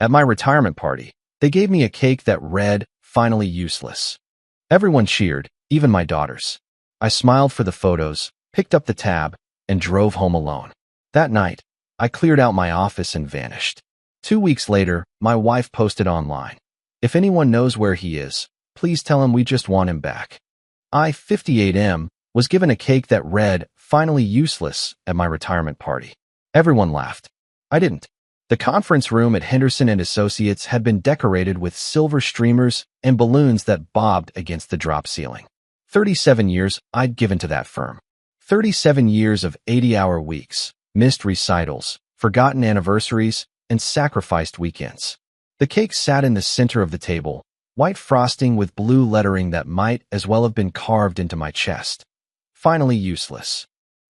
At my retirement party, they gave me a cake that read, "Finally useless." Everyone cheered, even my daughters. I smiled for the photos, picked up the tab, and drove home alone. That night, I cleared out my office and vanished. 2 weeks later, my wife posted online, "If anyone knows where he is, please tell him we just want him back." I, 58M, was given a cake that read, "Finally useless," at my retirement party. Everyone laughed. I didn't. The conference room at Henderson and Associates had been decorated with silver streamers and balloons that bobbed against the drop ceiling. 37 years I'd given to that firm. 37 years of 80-hour weeks, missed recitals, forgotten anniversaries, and sacrificed weekends. The cake sat in the center of the table, white frosting with blue lettering that might as well have been carved into my chest. Finally useless.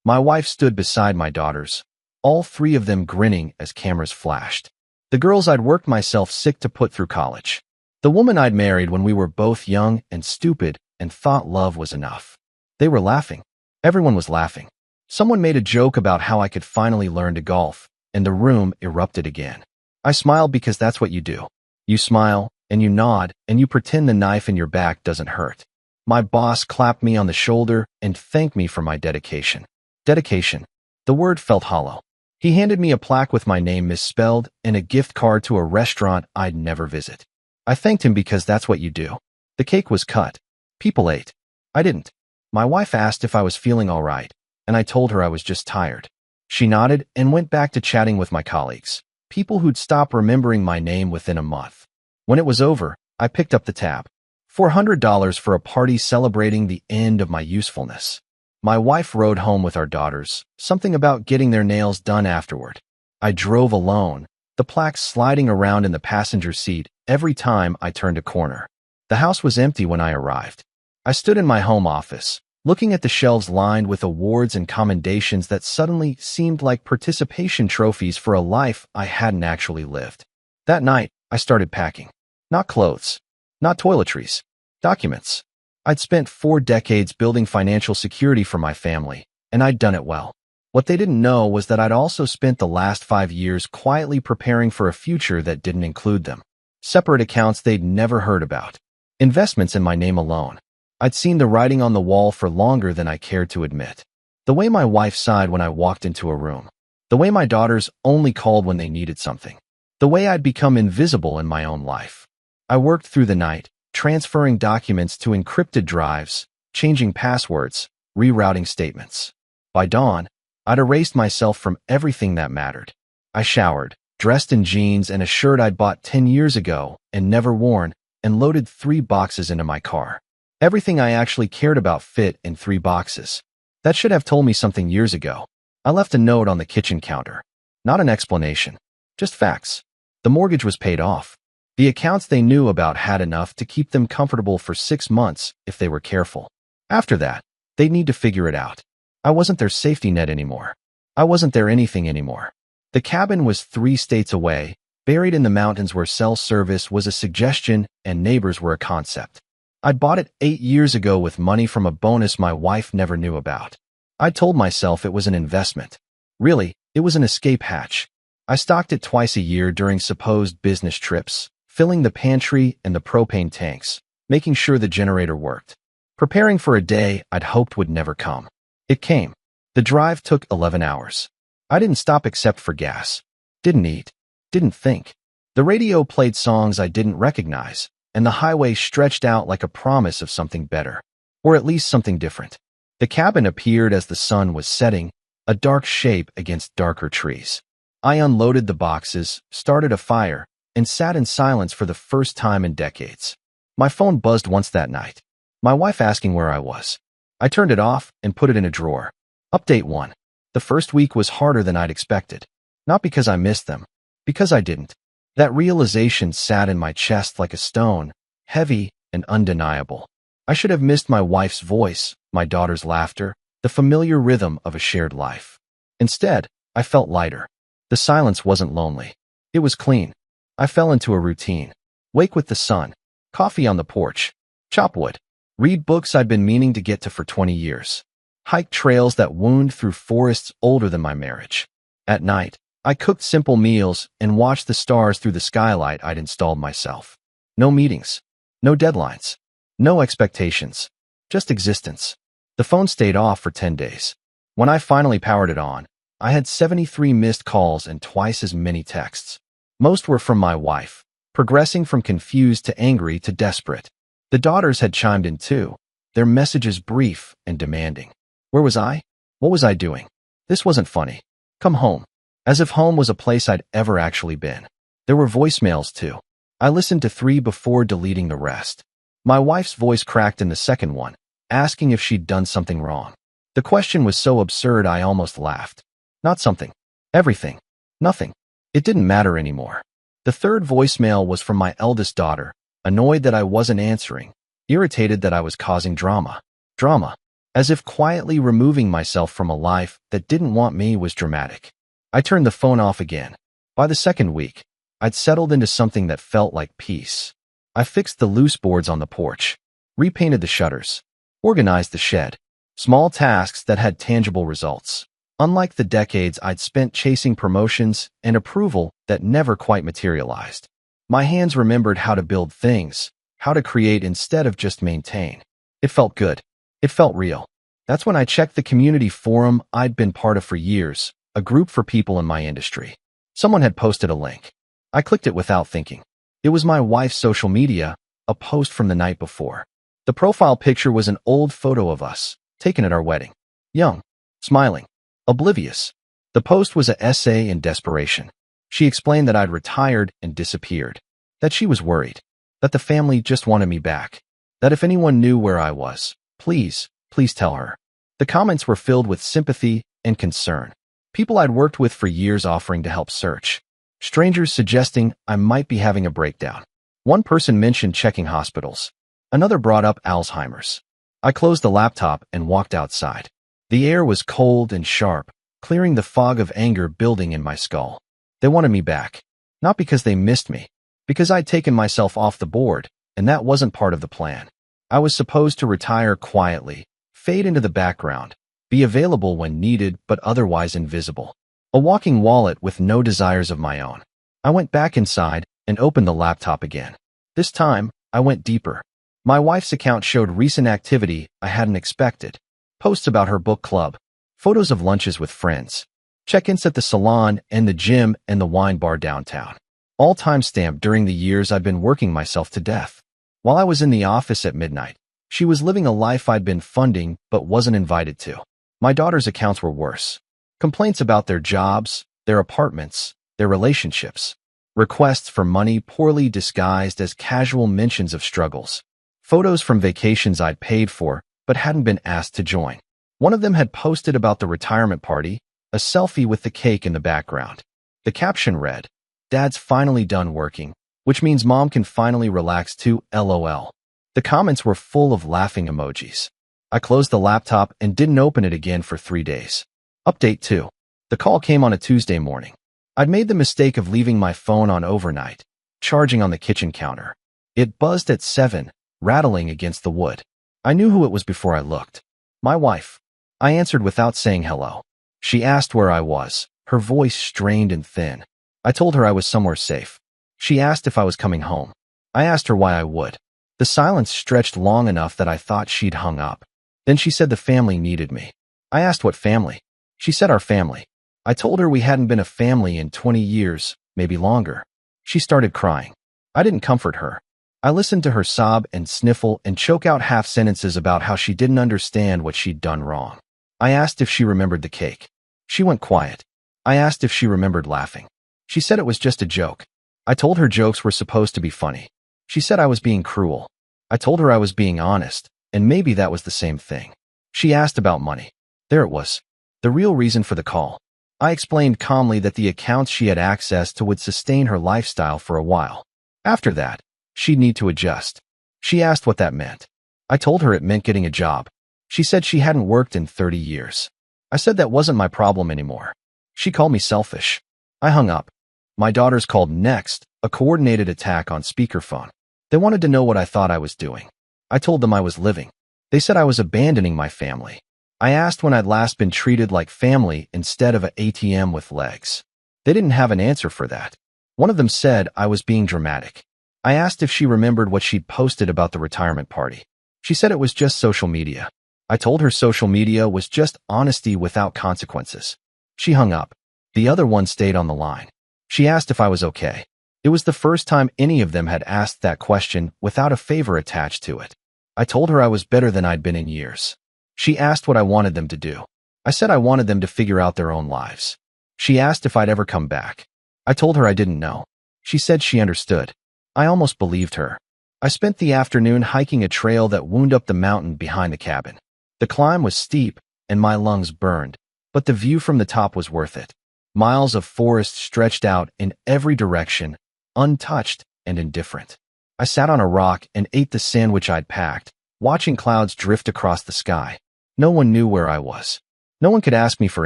My wife stood beside my daughters, all three of them grinning as cameras flashed. The girls I'd worked myself sick to put through college. The woman I'd married when we were both young and stupid and thought love was enough. They were laughing. Everyone was laughing. Someone made a joke about how I could finally learn to golf, and the room erupted again. I smiled because that's what you do. You smile, and you nod, and you pretend the knife in your back doesn't hurt. My boss clapped me on the shoulder and thanked me for my dedication. Dedication. The word felt hollow. He handed me a plaque with my name misspelled and a gift card to a restaurant I'd never visit. I thanked him because that's what you do. The cake was cut. People ate. I didn't. My wife asked if I was feeling all right, and I told her I was just tired. She nodded and went back to chatting with my colleagues, people who'd stop remembering my name within a month. When it was over, I picked up the tab. $400 for a party celebrating the end of my usefulness. My wife rode home with our daughters, something about getting their nails done afterward. I drove alone, the plaque sliding around in the passenger seat every time I turned a corner. The house was empty when I arrived. I stood in my home office, looking at the shelves lined with awards and commendations that suddenly seemed like participation trophies for a life I hadn't actually lived. That night, I started packing. Not clothes, not toiletries, documents. I'd spent 4 decades building financial security for my family, and I'd done it well. What they didn't know was that I'd also spent the last 5 years quietly preparing for a future that didn't include them. Separate accounts they'd never heard about. Investments in my name alone. I'd seen the writing on the wall for longer than I cared to admit. The way my wife sighed when I walked into a room. The way my daughters only called when they needed something. The way I'd become invisible in my own life. I worked through the night, transferring documents to encrypted drives, changing passwords, rerouting statements. By dawn, I'd erased myself from everything that mattered. I showered, dressed in jeans and a shirt I'd bought 10 years ago and never worn, and loaded 3 boxes into my car. Everything I actually cared about fit in 3 boxes. That should have told me something years ago. I left a note on the kitchen counter. Not an explanation. Just facts. The mortgage was paid off. The accounts they knew about had enough to keep them comfortable for 6 months if they were careful. After that, they'd need to figure it out. I wasn't their safety net anymore. I wasn't their anything anymore. The cabin was 3 states away, buried in the mountains where cell service was a suggestion and neighbors were a concept. I'd bought it 8 years ago with money from a bonus my wife never knew about. I told myself it was an investment. Really, it was an escape hatch. I stocked it twice a year during supposed business trips, filling the pantry and the propane tanks, making sure the generator worked. Preparing for a day I'd hoped would never come. It came. The drive took 11 hours. I didn't stop except for gas. Didn't eat. Didn't think. The radio played songs I didn't recognize, and the highway stretched out like a promise of something better, or at least something different. The cabin appeared as the sun was setting, a dark shape against darker trees. I unloaded the boxes, started a fire, and sat in silence for the first time in decades. My phone buzzed once that night. My wife asking where I was. I turned it off and put it in a drawer. Update 1. The first week was harder than I'd expected. Not because I missed them, because I didn't. That realization sat in my chest like a stone, heavy and undeniable. I should have missed my wife's voice, my daughter's laughter, the familiar rhythm of a shared life. Instead, I felt lighter. The silence wasn't lonely. It was clean. I fell into a routine. Wake with the sun. Coffee on the porch. Chop wood. Read books I'd been meaning to get to for 20 years. Hike trails that wound through forests older than my marriage. At night, I cooked simple meals and watched the stars through the skylight I'd installed myself. No meetings, no deadlines, no expectations, just existence. The phone stayed off for 10 days. When I finally powered it on, I had 73 missed calls and twice as many texts. Most were from my wife, progressing from confused to angry to desperate. The daughters had chimed in too, their messages brief and demanding. Where was I? What was I doing? This wasn't funny. Come home. As if home was a place I'd ever actually been. There were voicemails too. I listened to 3 before deleting the rest. My wife's voice cracked in the second one, asking if she'd done something wrong. The question was so absurd I almost laughed. Not something. Everything. Nothing. It didn't matter anymore. The third voicemail was from my eldest daughter, annoyed that I wasn't answering, irritated that I was causing drama. Drama. As if quietly removing myself from a life that didn't want me was dramatic. I turned the phone off again. By the second week, I'd settled into something that felt like peace. I fixed the loose boards on the porch, repainted the shutters, organized the shed. Small tasks that had tangible results. Unlike the decades I'd spent chasing promotions and approval that never quite materialized. My hands remembered how to build things, how to create instead of just maintain. It felt good. It felt real. That's when I checked the community forum I'd been part of for years, a group for people in my industry. Someone had posted a link. I clicked it without thinking. It was my wife's social media, a post from the night before. The profile picture was an old photo of us, taken at our wedding. Young, smiling, oblivious. The post was an essay in desperation. She explained that I'd retired and disappeared, that she was worried, that the family just wanted me back, that if anyone knew where I was, please tell her. The comments were filled with sympathy and concern. People I'd worked with for years offering to help search. Strangers suggesting I might be having a breakdown. One person mentioned checking hospitals. Another brought up Alzheimer's. I closed the laptop and walked outside. The air was cold and sharp, clearing the fog of anger building in my skull. They wanted me back. Not because they missed me, because I'd taken myself off the board, and that wasn't part of the plan. I was supposed to retire quietly, fade into the background, be available when needed but otherwise invisible. A walking wallet with no desires of my own. I went back inside and opened the laptop again. This time, I went deeper. My wife's account showed recent activity I hadn't expected. Posts about her book club, photos of lunches with friends, check-ins at the salon and the gym and the wine bar downtown. All time-stamped during the years I'd been working myself to death. While I was in the office at midnight, she was living a life I'd been funding but wasn't invited to. My daughter's accounts were worse. Complaints about their jobs, their apartments, their relationships. Requests for money poorly disguised as casual mentions of struggles. Photos from vacations I'd paid for but hadn't been asked to join. One of them had posted about the retirement party, a selfie with the cake in the background. The caption read, "Dad's finally done working, which means Mom can finally relax too, LOL." The comments were full of laughing emojis. I closed the laptop and didn't open it again for 3 days. Update 2. The call came on a Tuesday morning. I'd made the mistake of leaving my phone on overnight, charging on the kitchen counter. It buzzed at 7, rattling against the wood. I knew who it was before I looked. My wife. I answered without saying hello. She asked where I was, her voice strained and thin. I told her I was somewhere safe. She asked if I was coming home. I asked her why I would. The silence stretched long enough that I thought she'd hung up. Then she said the family needed me. I asked what family. She said our family. I told her we hadn't been a family in 20 years, maybe longer. She started crying. I didn't comfort her. I listened to her sob and sniffle and choke out half sentences about how she didn't understand what she'd done wrong. I asked if she remembered the cake. She went quiet. I asked if she remembered laughing. She said it was just a joke. I told her jokes were supposed to be funny. She said I was being cruel. I told her I was being honest, and maybe that was the same thing. She asked about money. There it was. The real reason for the call. I explained calmly that the accounts she had access to would sustain her lifestyle for a while. After that, she'd need to adjust. She asked what that meant. I told her it meant getting a job. She said she hadn't worked in 30 years. I said that wasn't my problem anymore. She called me selfish. I hung up. My daughters called next, a coordinated attack on speakerphone. They wanted to know what I thought I was doing. I told them I was living. They said I was abandoning my family. I asked when I'd last been treated like family instead of an ATM with legs. They didn't have an answer for that. One of them said I was being dramatic. I asked if she remembered what she'd posted about the retirement party. She said it was just social media. I told her social media was just honesty without consequences. She hung up. The other one stayed on the line. She asked if I was okay. It was the first time any of them had asked that question without a favor attached to it. I told her I was better than I'd been in years. She asked what I wanted them to do. I said I wanted them to figure out their own lives. She asked if I'd ever come back. I told her I didn't know. She said she understood. I almost believed her. I spent the afternoon hiking a trail that wound up the mountain behind the cabin. The climb was steep and my lungs burned, but the view from the top was worth it. Miles of forest stretched out in every direction, untouched and indifferent. I sat on a rock and ate the sandwich I'd packed, watching clouds drift across the sky. No one knew where I was. No one could ask me for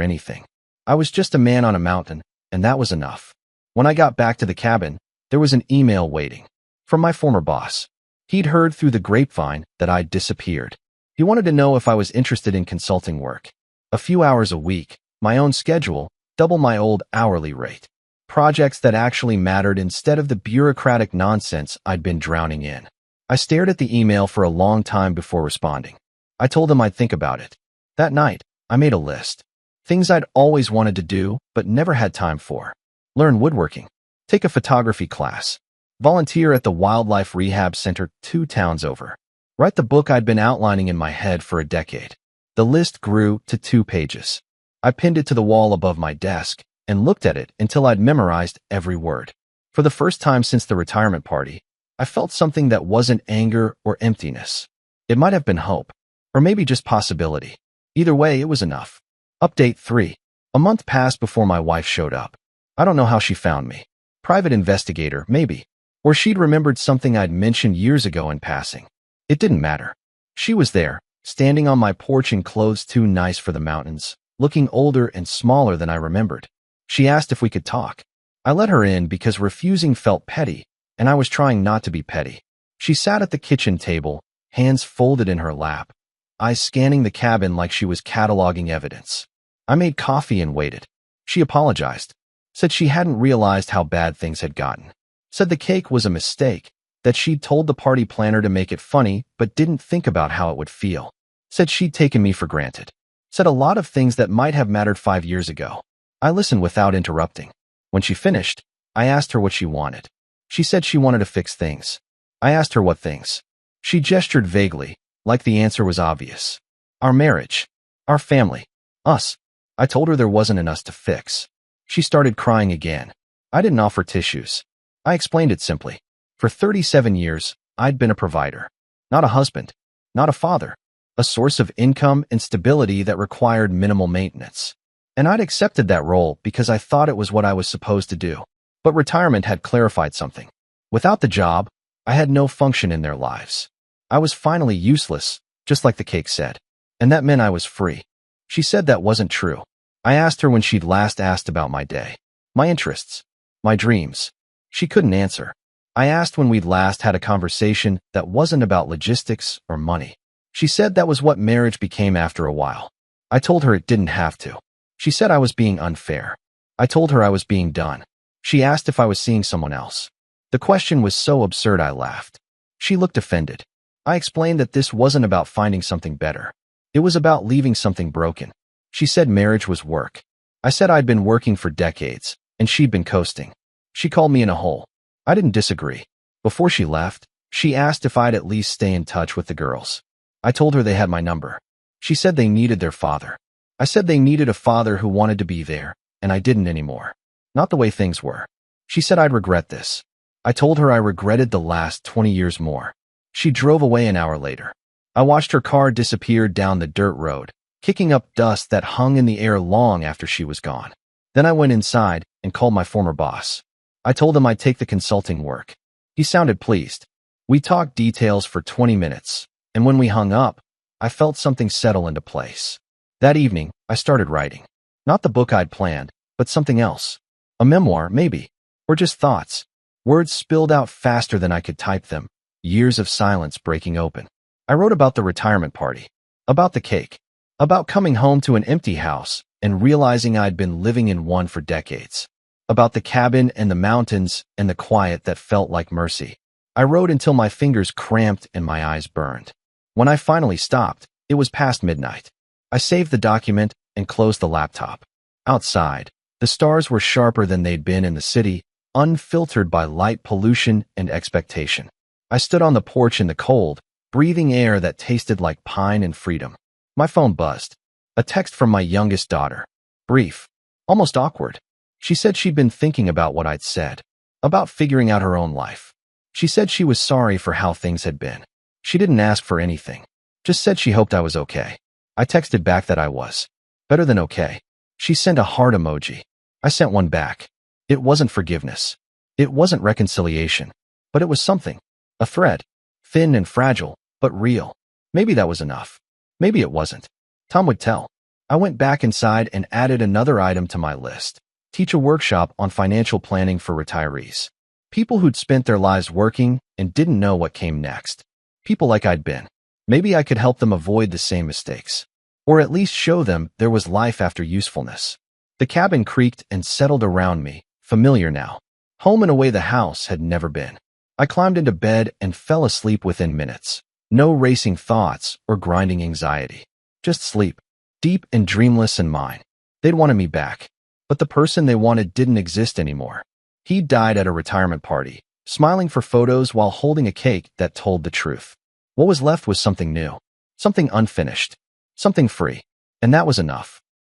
anything. I was just a man on a mountain, and that was enough. When I got back to the cabin, there was an email waiting. From my former boss. He'd heard through the grapevine that I'd disappeared. He wanted to know if I was interested in consulting work. A few hours a week, my own schedule, double my old hourly rate. Projects that actually mattered instead of the bureaucratic nonsense I'd been drowning in. I stared at the email for a long time before responding. I told him I'd think about it. That night, I made a list. Things I'd always wanted to do, but never had time for. Learn woodworking. Take a photography class. Volunteer at the Wildlife Rehab Center 2 towns over. Write the book I'd been outlining in my head for a decade. The list grew to 2 pages. I pinned it to the wall above my desk and looked at it until I'd memorized every word. For the first time since the retirement party, I felt something that wasn't anger or emptiness. It might have been hope, or maybe just possibility. Either way, it was enough. Update 3. A month passed before my wife showed up. I don't know how she found me. Private investigator, maybe. Or she'd remembered something I'd mentioned years ago in passing. It didn't matter. She was there, standing on my porch in clothes too nice for the mountains, looking older and smaller than I remembered. She asked if we could talk. I let her in because refusing felt petty, and I was trying not to be petty. She sat at the kitchen table, hands folded in her lap, eyes scanning the cabin like she was cataloging evidence. I made coffee and waited. She apologized, said she hadn't realized how bad things had gotten, said the cake was a mistake, that she'd told the party planner to make it funny but didn't think about how it would feel, said she'd taken me for granted, said a lot of things that might have mattered 5 years ago. I listened without interrupting. When she finished, I asked her what she wanted. She said she wanted to fix things. I asked her what things. She gestured vaguely, like the answer was obvious. Our marriage. Our family. Us. I told her there wasn't an us to fix. She started crying again. I didn't offer tissues. I explained it simply. For 37 years, I'd been a provider. Not a husband. Not a father. A source of income and stability that required minimal maintenance. And I'd accepted that role because I thought it was what I was supposed to do. But retirement had clarified something. Without the job, I had no function in their lives. I was finally useless, just like the cake said. And that meant I was free. She said that wasn't true. I asked her when she'd last asked about my day, my interests, my dreams. She couldn't answer. I asked when we'd last had a conversation that wasn't about logistics or money. She said that was what marriage became after a while. I told her it didn't have to. She said I was being unfair. I told her I was being done. She asked if I was seeing someone else. The question was so absurd I laughed. She looked offended. I explained that this wasn't about finding something better. It was about leaving something broken. She said marriage was work. I said I'd been working for decades, and she'd been coasting. She called me in a hole. I didn't disagree. Before she left, she asked if I'd at least stay in touch with the girls. I told her they had my number. She said they needed their father. I said they needed a father who wanted to be there, and I didn't anymore. Not the way things were. She said I'd regret this. I told her I regretted the last 20 years more. She drove away an hour later. I watched her car disappear down the dirt road, kicking up dust that hung in the air long after she was gone. Then I went inside and called my former boss. I told him I'd take the consulting work. He sounded pleased. We talked details for 20 minutes, and when we hung up, I felt something settle into place. That evening, I started writing. Not the book I'd planned, but something else. A memoir, maybe. Or just thoughts. Words spilled out faster than I could type them, years of silence breaking open. I wrote about the retirement party, about the cake, about coming home to an empty house and realizing I'd been living in one for decades. about the cabin and the mountains and the quiet that felt like mercy. I wrote until my fingers cramped and my eyes burned. When I finally stopped, it was past midnight. I saved the document and closed the laptop. Outside, the stars were sharper than they'd been in the city, unfiltered by light pollution and expectation. I stood on the porch in the cold, breathing air that tasted like pine and freedom. My phone buzzed. A text from my youngest daughter. Brief. Almost awkward. She said she'd been thinking about what I'd said. About figuring out her own life. She said she was sorry for how things had been. She didn't ask for anything. Just said she hoped I was okay. I texted back that I was. Better than okay. She sent a heart emoji. I sent one back. It wasn't forgiveness. It wasn't reconciliation. But it was something. A thread. Thin and fragile, but real. Maybe that was enough. Maybe it wasn't. Tom would tell. I went back inside and added another item to my list. Teach a workshop on financial planning for retirees. People who'd spent their lives working and didn't know what came next. People like I'd been. Maybe I could help them avoid the same mistakes. Or at least show them there was life after usefulness. The cabin creaked and settled around me, familiar now. Home in a way the house had never been. I climbed into bed and fell asleep within minutes. No racing thoughts or grinding anxiety. Just sleep. Deep and dreamless and mine. They'd wanted me back. But the person they wanted didn't exist anymore. He died at a retirement party, smiling for photos while holding a cake that told the truth. What was left was something new. Something unfinished. Something free. And that was enough.